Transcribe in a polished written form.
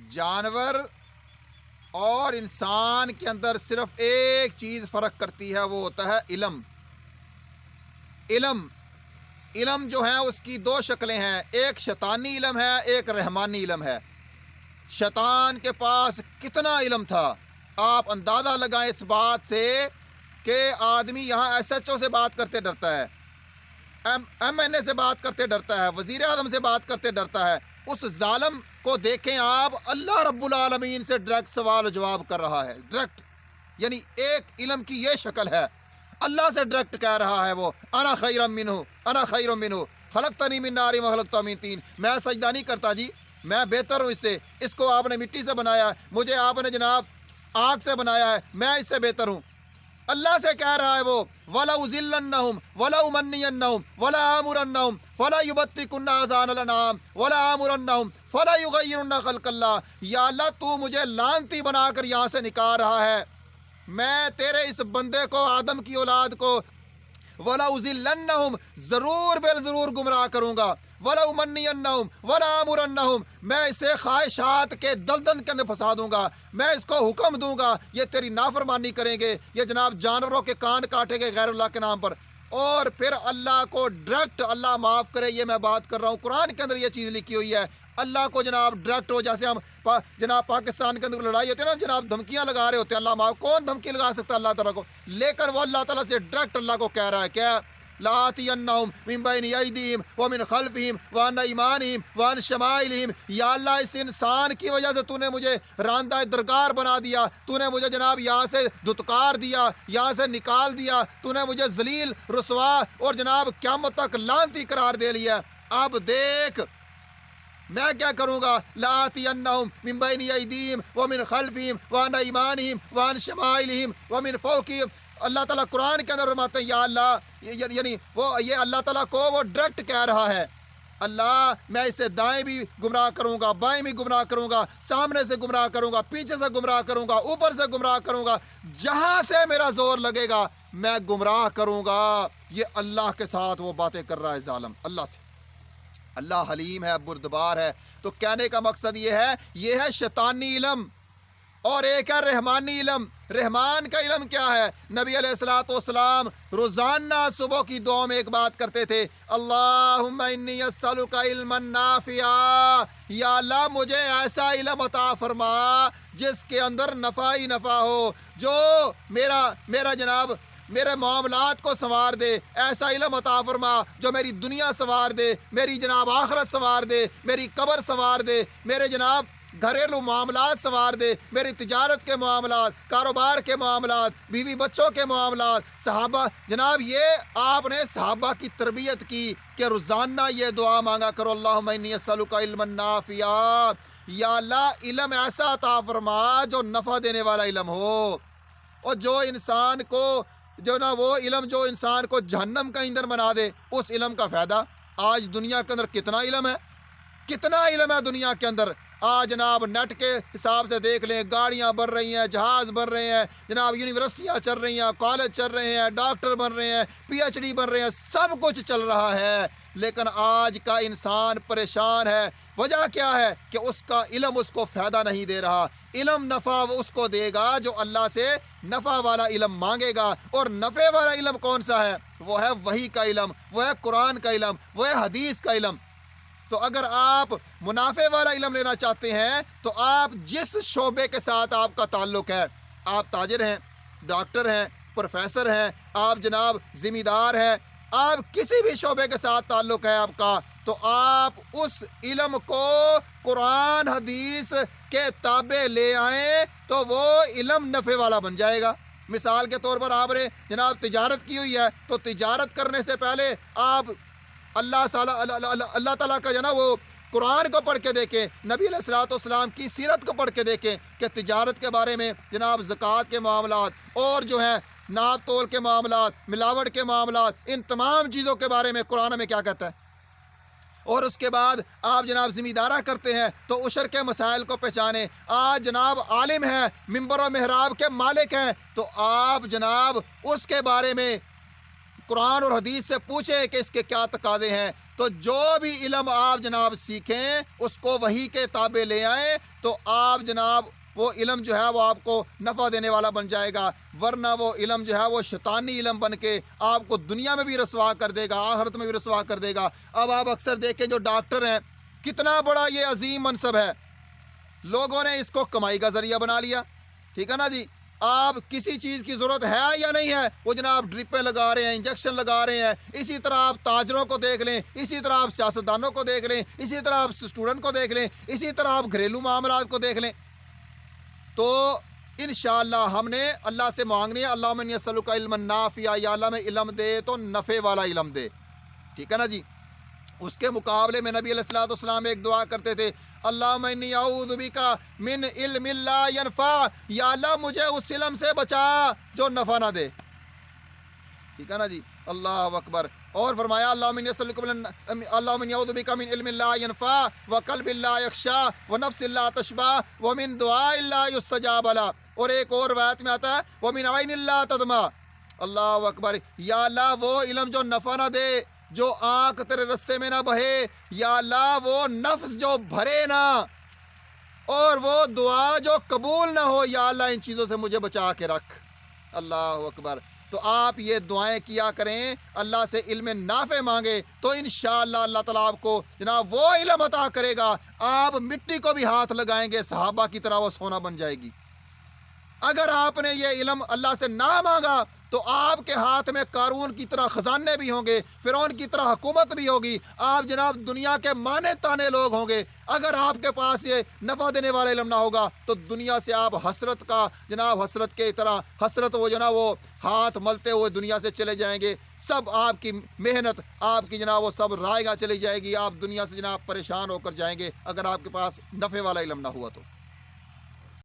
جانور اور انسان کے اندر صرف ایک چیز فرق کرتی ہے، وہ ہوتا ہے علم۔ علم جو ہے اس کی دو شکلیں ہیں، ایک شیطانی علم ہے، ایک رحمانی علم ہے۔ شیطان کے پاس کتنا علم تھا، آپ اندازہ لگائیں اس بات سے کہ آدمی یہاں ایس ایچ او سے بات کرتے ڈرتا ہے، ایم این اے سے بات کرتے ڈرتا ہے، وزیر اعظم سے بات کرتے ڈرتا ہے۔ اس ظالم کو دیکھیں آپ، اللہ رب العالمین سے ڈائریکٹ سوال و جواب کر رہا ہے، ڈائریکٹ، یعنی ایک علم کی یہ شکل ہے، اللہ سے ڈائریکٹ کہہ رہا ہے وہ، انا خیر منہ خلقتنی من نار و خلقتہ من طین۔ میں سجدہ نہیں کرتا جی، میں بہتر ہوں اس سے، اس کو آپ نے مٹی سے بنایا ہے، مجھے آپ نے جناب آگ سے بنایا ہے، میں اس سے بہتر ہوں۔ اللہ سے کہہ رہا ہے وہ، وَلَأُذِلَّنَّهُمْ وَلَأُمَنِّيَنَّهُمْ وَلَآمُرَنَّهُمْ فَلَيُبَتِّكُنَّ آذَانَ الْأَنْعَامِ وَلَآمُرَنَّهُمْ فَلَيُغَيِّرُنَّ خَلْقَ اللَّهِ۔ یا اللہ تو مجھے لعنتی بنا کر یہاں سے نکال رہا ہے، میں تیرے اس بندے کو، آدم کی اولاد کو، وَلَأُذِلَّنَّهُمْ ضرور بالضرور گمراہ کروں گا، وَلَأُمَنِّيَنَّهُمْ وَلَآمُرَنَّهُمْ میں اسے خواہشات کے دلدل کے اندر پھنسا دوں گا، میں اس کو حکم دوں گا یہ تیری نافرمانی کریں گے، یہ جناب جانوروں کے کان کاٹیں گے غیر اللہ کے نام پر، اور پھر اللہ کو ڈائریکٹ، اللہ معاف کرے یہ میں بات کر رہا ہوں، قرآن کے اندر یہ چیز لکھی ہوئی ہے، اللہ کو جناب ڈائریکٹ ہو، جیسے ہم جناب پاکستان کے اندر لڑائی ہوتی ہے نا، جناب دھمکیاں لگا رہے ہوتے ہیں، اللہ معاف، کون دھمکی لگا سکتا ہے اللہ تعالیٰ کو، لیکن وہ اللہ تعالیٰ سے ڈائریکٹ اللہ کو کہہ رہا ہے کیا، لَآتِيَنَّهُمْ مِن بَيْنِ أَيْدِيهِمْ وَمِنْ خَلْفِهِمْ وَعَنْ أَيْمَانِهِمْ وَعَنْ شَمَائِلِهِمْ۔ یا اللہ اس انسان کی وجہ سے تو نے مجھے راندہ درگار بنا دیا، تو نے مجھے جناب یہاں سے دھتکار دیا، یہاں سے نکال دیا، تو نے مجھے ذلیل رسوا اور جناب قیامت تک لعنتی قرار دے لیا، اب دیکھ میں کیا کروں گا، لَآتِيَنَّهُمْ مِن بَيْنِ أَيْدِيهِمْ وَمِنْ خَلْفِهِمْ وَعَنْ أَيْمَانِهِمْ وَعَنْ شَمَائِلِهِمْ وَمِنْ فَوْقِهِمْ۔ اللہ تعالیٰ قرآن کے اندر فرماتے ہیں، یا اللہ، یعنی وہ یہ اللہ تعالیٰ کو وہ ڈائریکٹ کہہ رہا ہے، اللہ میں اسے دائیں بھی گمراہ کروں گا، بائیں بھی گمراہ کروں گا، سامنے سے گمراہ کروں گا، پیچھے سے گمراہ کروں گا، اوپر سے گمراہ کروں گا، جہاں سے میرا زور لگے گا میں گمراہ کروں گا۔ یہ اللہ کے ساتھ وہ باتیں کر رہا ہے ظالم، اللہ سے۔ اللہ حلیم ہے، بردبار ہے۔ تو کہنے کا مقصد یہ ہے شیطانی علم، اور ایک ہے رحمانی علم۔ رحمان کا علم کیا ہے؟ نبی علیہ الصلوۃ والسلام روزانہ صبح کی دعا میں ایک بات کرتے تھے، اللہم انی اسألک علما نافعا، یا اللہ مجھے ایسا علم عطا فرما جس کے اندر نفع ہی نفع ہو، جو میرا جناب میرے معاملات کو سنوار دے، ایسا علم عطا فرما جو میری دنیا سنوار دے، میری جناب آخرت سنوار دے، میری قبر سنوار دے، میرے جناب گھریلو معاملات سنوار دے، میری تجارت کے معاملات، کاروبار کے معاملات، بیوی بچوں کے معاملات۔ صحابہ جناب یہ آپ نے صحابہ کی تربیت کی کہ روزانہ یہ دعا مانگا کرو، اللہم انی اسألک علما نافعا، یا اللہ علم ایسا عطا فرما جو نفع دینے والا علم ہو، اور جو انسان کو جو نا وہ علم جو انسان کو جہنم کا ایندھن بنا دے، اس علم کا فائدہ آج دنیا کے اندر کتنا علم ہے، کتنا علم ہے دنیا کے اندر۔ آج جناب نیٹ کے حساب سے دیکھ لیں، گاڑیاں بن رہی ہیں، جہاز بن رہے ہیں، جناب یونیورسٹیاں چل رہی ہیں، کالج چل رہے ہیں، ڈاکٹر بن رہے ہیں، پی ایچ ڈی بن رہے ہیں، سب کچھ چل رہا ہے، لیکن آج کا انسان پریشان ہے۔ وجہ کیا ہے کہ اس کا علم اس کو فائدہ نہیں دے رہا۔ علم نفع اس کو دے گا جو اللہ سے نفع والا علم مانگے گا، اور نفع والا علم کون سا ہے؟ وہ ہے وحی کا علم، وہ ہے قرآن کا علم، وہ ہے حدیث کا علم۔ تو اگر آپ منافع والا علم لینا چاہتے ہیں تو آپ جس شعبے کے ساتھ آپ کا تعلق ہے، آپ تاجر ہیں، ڈاکٹر ہیں، پروفیسر ہیں، آپ جناب ذمہ دار ہیں، آپ کسی بھی شعبے کے ساتھ تعلق ہے آپ کا، تو آپ اس علم کو قرآن حدیث کے تابع لے آئیں تو وہ علم نفع والا بن جائے گا۔ مثال کے طور پر آپ نے جناب تجارت کی ہوئی ہے، تو تجارت کرنے سے پہلے آپ اللہ تعالیٰ کا جناب وہ قرآن کو پڑھ کے دیکھیں، نبی علیہ الصلوۃ والسلام کی سیرت کو پڑھ کے دیکھیں کہ تجارت کے بارے میں جناب زکوٰۃ کے معاملات اور جو ہے ناپ تول کے معاملات، ملاوٹ کے معاملات، ان تمام چیزوں کے بارے میں قرآن میں کیا کہتا ہے۔ اور اس کے بعد آپ جناب ذمہ دارہ کرتے ہیں تو عشر کے مسائل کو پہچانیں۔ آج جناب عالم ہیں، منبر و محراب کے مالک ہیں، تو آپ جناب اس کے بارے میں قرآن اور حدیث سے پوچھیں کہ اس کے کیا تقاضے ہیں۔ تو جو بھی علم آپ جناب سیکھیں اس کو وہی کے تابع لے آئیں تو آپ جناب وہ علم جو ہے وہ آپ کو نفع دینے والا بن جائے گا، ورنہ وہ علم جو ہے وہ شیطانی علم بن کے آپ کو دنیا میں بھی رسوا کر دے گا، آخرت میں بھی رسوا کر دے گا۔ اب آپ اکثر دیکھیں جو ڈاکٹر ہیں، کتنا بڑا یہ عظیم منصب ہے، لوگوں نے اس کو کمائی کا ذریعہ بنا لیا، ٹھیک ہے نا جی۔ آپ کسی چیز کی ضرورت ہے یا نہیں ہے، وہ جناب ڈرپیں لگا رہے ہیں، انجیکشن لگا رہے ہیں۔ اسی طرح آپ تاجروں کو دیکھ لیں، اسی طرح آپ سیاستدانوں کو دیکھ لیں، اسی طرح آپ اسٹوڈنٹ کو دیکھ لیں، اسی طرح آپ گھریلو معاملات کو دیکھ لیں۔ تو انشاءاللہ ہم نے اللہ سے مانگنی ہے، اللہم انی اسألک علما نافعا، یا اللہ میں علم دے تو نفع والا علم دے، ٹھیک ہے نا جی۔ اس کے مقابلے میں نبی علیہ الصلوۃ والسلام ایک دعا کرتے تھے، اللہم انی اعوذ بک من علم لا ینفع، یا اللہ مجھے اس علم سے بچا جو نفع نہ دے، ٹھیک ہے نا جی۔ اللہ اکبر۔ اور فرمایا اللہم انی اعوذ بک من علم لا ینفع وقلب لا یخشع ونفس لا تشبع ومن دعاء لا یستجاب له، اور ایک اور روایت میں آتا ہے ومن عین لا تدمع۔ اللہ اکبر۔ یا اللہ وہ علم جو نفع نہ دے، جو آنکھ تیرے رستے میں نہ بہے، یا اللہ وہ نفس جو بھرے نہ، اور وہ دعا جو قبول نہ ہو، یا اللہ ان چیزوں سے مجھے بچا کے رکھ۔ اللہ اکبر۔ تو آپ یہ دعائیں کیا کریں، اللہ سے علم نافع مانگے تو انشاءاللہ اللہ تعالیٰ آپ کو جناب وہ علم عطا کرے گا، آپ مٹی کو بھی ہاتھ لگائیں گے صحابہ کی طرح وہ سونا بن جائے گی۔ اگر آپ نے یہ علم اللہ سے نہ مانگا تو آپ کے ہاتھ میں قارون کی طرح خزانے بھی ہوں گے، فرعون کی طرح حکومت بھی ہوگی، آپ جناب دنیا کے مانے تانے لوگ ہوں گے۔ اگر آپ کے پاس یہ نفع دینے والا علم نہ ہوگا تو دنیا سے آپ حسرت کا جناب حسرت کے طرح حسرت وہ جناب وہ ہاتھ ملتے ہوئے دنیا سے چلے جائیں گے، سب آپ کی محنت آپ کی جناب وہ سب رائے گاہ چلی جائے گی، آپ دنیا سے جناب پریشان ہو کر جائیں گے اگر آپ کے پاس نفع والا علم نہ ہوا تو۔